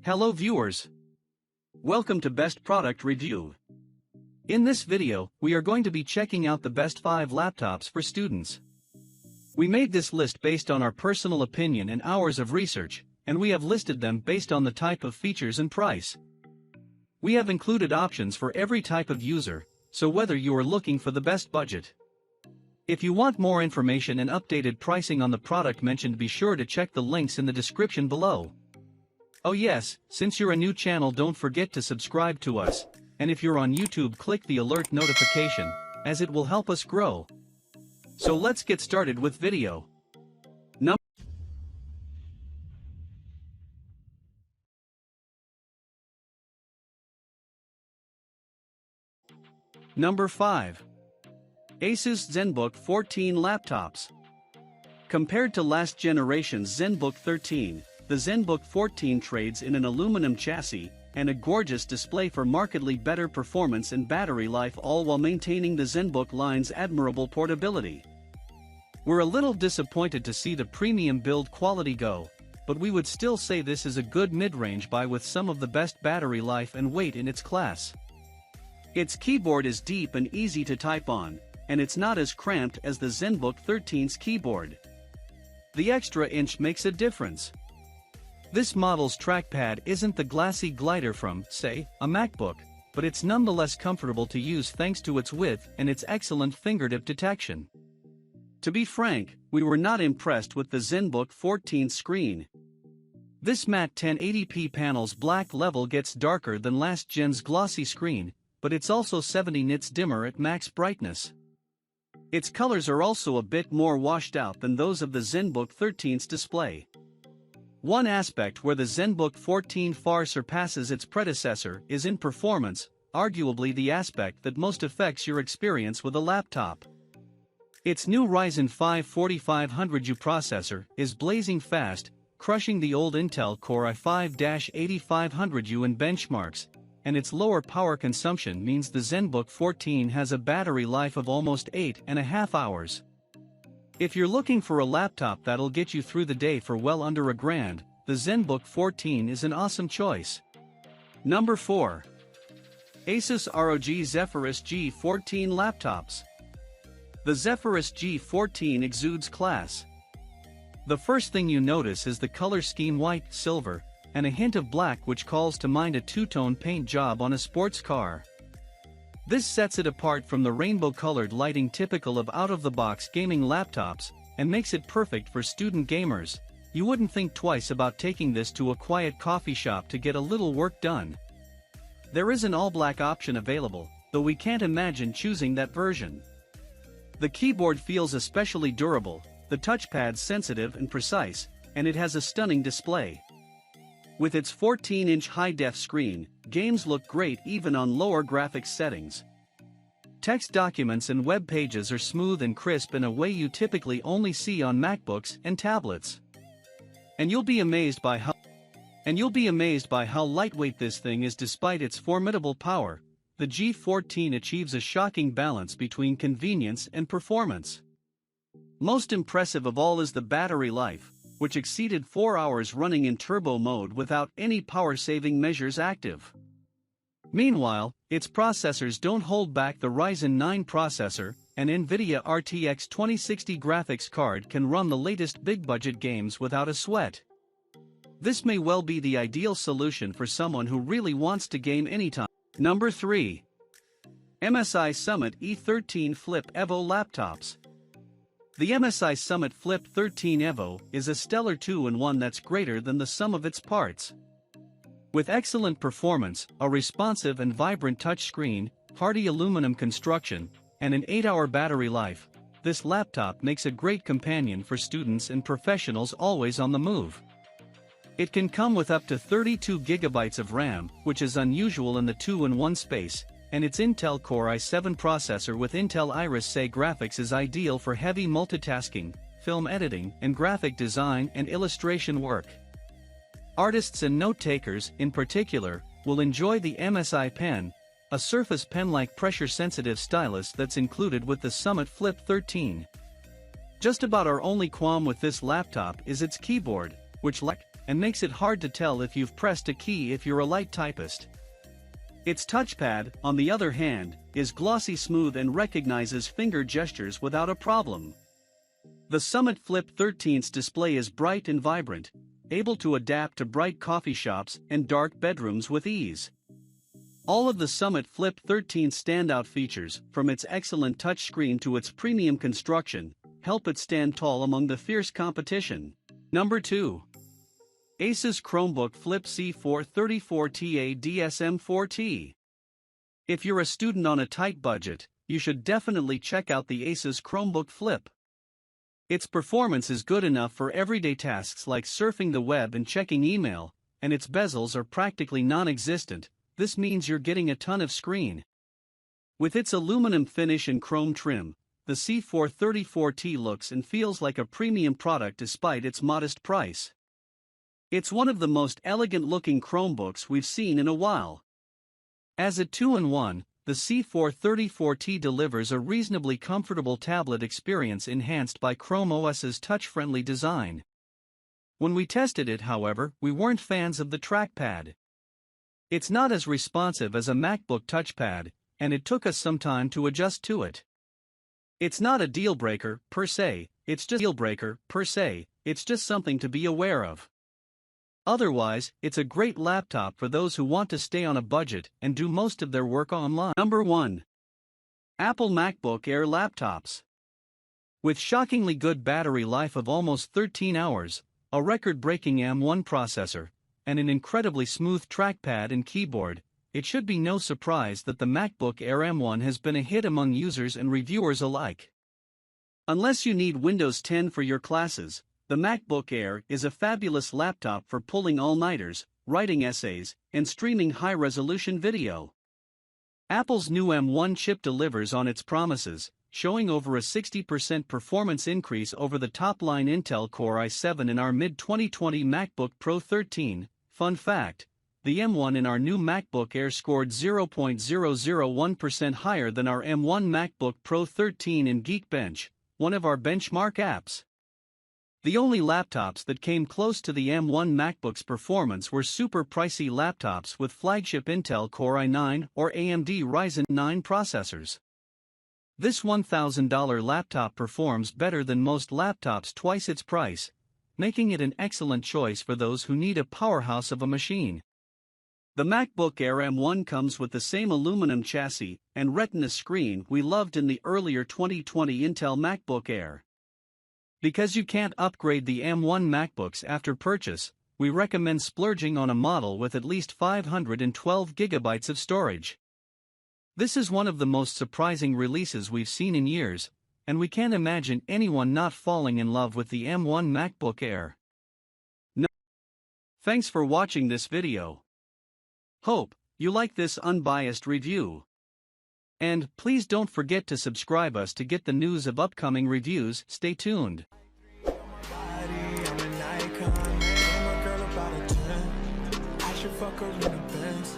Hello viewers. Welcome to Best Product Review. In this video, we are going to be checking out the best 5 laptops for students. We made this list based on our personal opinion and hours of research, and we have listed them based on the type of features and price. We have included options for every type of user, so whether you are looking for the best budget. If you want more information and updated pricing on the product mentioned, be sure to check the links in the description below. Oh yes, since you're a new channel, don't forget to subscribe to us, and if you're on YouTube, click the alert notification, as it will help us grow. So let's get started with video. Number 5. Asus ZenBook 14 Laptops. Compared to last generation's ZenBook 13, the ZenBook 14 trades in an aluminum chassis and a gorgeous display for markedly better performance and battery life, all while maintaining the ZenBook line's admirable portability. We're a little disappointed to see the premium build quality go, but we would still say this is a good mid-range buy with some of the best battery life and weight in its class. Its keyboard is deep and easy to type on, and it's not as cramped as the ZenBook 13's keyboard. The extra inch makes a difference. This model's trackpad isn't the glassy glider from, say, a MacBook, but it's nonetheless comfortable to use thanks to its width and its excellent fingertip detection. To be frank, we were not impressed with the ZenBook 14 screen. This matte 1080p panel's black level gets darker than last gen's glossy screen, but it's also 70 nits dimmer at max brightness. Its colors are also a bit more washed out than those of the ZenBook 13's display. One aspect where the ZenBook 14 far surpasses its predecessor is in performance, arguably the aspect that most affects your experience with a laptop. Its new Ryzen 5 4500U processor is blazing fast, crushing the old Intel Core i5-8500U in benchmarks, and its lower power consumption means the ZenBook 14 has a battery life of almost 8.5 hours. If you're looking for a laptop that'll get you through the day for well under $1,000, the ZenBook 14 is an awesome choice. Number 4. Asus ROG Zephyrus G14 Laptops. The Zephyrus G14 exudes class. The first thing you notice is the color scheme: white, silver, and a hint of black, which calls to mind a two-tone paint job on a sports car. This sets it apart from the rainbow-colored lighting typical of out-of-the-box gaming laptops, and makes it perfect for student gamers. You wouldn't think twice about taking this to a quiet coffee shop to get a little work done. There is an all-black option available, though we can't imagine choosing that version. The keyboard feels especially durable, the touchpad's sensitive and precise, and it has a stunning display. With its 14-inch high-def screen, games look great even on lower graphics settings. Text documents and web pages are smooth and crisp in a way you typically only see on MacBooks and tablets. And you'll be amazed by how lightweight this thing is despite its formidable power. The G14 achieves a shocking balance between convenience and performance. Most impressive of all is the battery life, which exceeded 4 hours running in turbo mode without any power-saving measures active. Meanwhile, its processors don't hold back. The Ryzen 9 processor, an NVIDIA RTX 2060 graphics card, can run the latest big-budget games without a sweat. This may well be the ideal solution for someone who really wants to game anytime. Number 3. MSI Summit E13 Flip Evo Laptops. The MSI Summit Flip 13 Evo is a stellar 2-in-1 that's greater than the sum of its parts. With excellent performance, a responsive and vibrant touchscreen, hardy aluminum construction, and an 8-hour battery life, this laptop makes a great companion for students and professionals always on the move. It can come with up to 32 GB of RAM, which is unusual in the 2-in-1 space, and its Intel Core i7 processor with Intel Iris Xe graphics is ideal for heavy multitasking, film editing, and graphic design and illustration work. Artists and note-takers, in particular, will enjoy the MSI Pen, a Surface Pen-like pressure-sensitive stylus that's included with the Summit Flip 13. Just about our only qualm with this laptop is its keyboard, which, like and makes it hard to tell if you've pressed a key if you're a light typist. Its touchpad, on the other hand, is glossy smooth and recognizes finger gestures without a problem. The Summit Flip 13's display is bright and vibrant, able to adapt to bright coffee shops and dark bedrooms with ease. All of the Summit Flip 13's standout features, from its excellent touchscreen to its premium construction, help it stand tall among the fierce competition. Number 2. Asus Chromebook Flip C434TA DSM4T. If you're a student on a tight budget, you should definitely check out the Asus Chromebook Flip. Its performance is good enough for everyday tasks like surfing the web and checking email, and its bezels are practically non-existent. This means you're getting a ton of screen. With its aluminum finish and chrome trim, the C434T looks and feels like a premium product despite its modest price. It's one of the most elegant-looking Chromebooks we've seen in a while. As a 2-in-1, the C434T delivers a reasonably comfortable tablet experience enhanced by Chrome OS's touch-friendly design. When we tested it, however, we weren't fans of the trackpad. It's not as responsive as a MacBook touchpad, and it took us some time to adjust to it. It's not a deal-breaker, per se, it's just something to be aware of. Otherwise, it's a great laptop for those who want to stay on a budget and do most of their work online. Number 1. Apple MacBook Air Laptops. With shockingly good battery life of almost 13 hours, a record-breaking M1 processor, and an incredibly smooth trackpad and keyboard, it should be no surprise that the MacBook Air M1 has been a hit among users and reviewers alike. Unless you need Windows 10 for your classes, the MacBook Air is a fabulous laptop for pulling all-nighters, writing essays, and streaming high-resolution video. Apple's new M1 chip delivers on its promises, showing over a 60% performance increase over the top-line Intel Core i7 in our mid-2020 MacBook Pro 13. Fun fact: the M1 in our new MacBook Air scored 0.001% higher than our M1 MacBook Pro 13 in Geekbench, one of our benchmark apps. The only laptops that came close to the M1 MacBook's performance were super pricey laptops with flagship Intel Core i9 or AMD Ryzen 9 processors. This $1,000 laptop performs better than most laptops twice its price, making it an excellent choice for those who need a powerhouse of a machine. The MacBook Air M1 comes with the same aluminum chassis and Retina screen we loved in the earlier 2020 Intel MacBook Air. Because you can't upgrade the M1 MacBooks after purchase, we recommend splurging on a model with at least 512 GB of storage. This is one of the most surprising releases we've seen in years, and we can't imagine anyone not falling in love with the M1 MacBook Air. No. Thanks for watching this video. Hope you like this unbiased review. And please don't forget to subscribe us to get the news of upcoming reviews. Stay tuned. Fuck her in the Benz.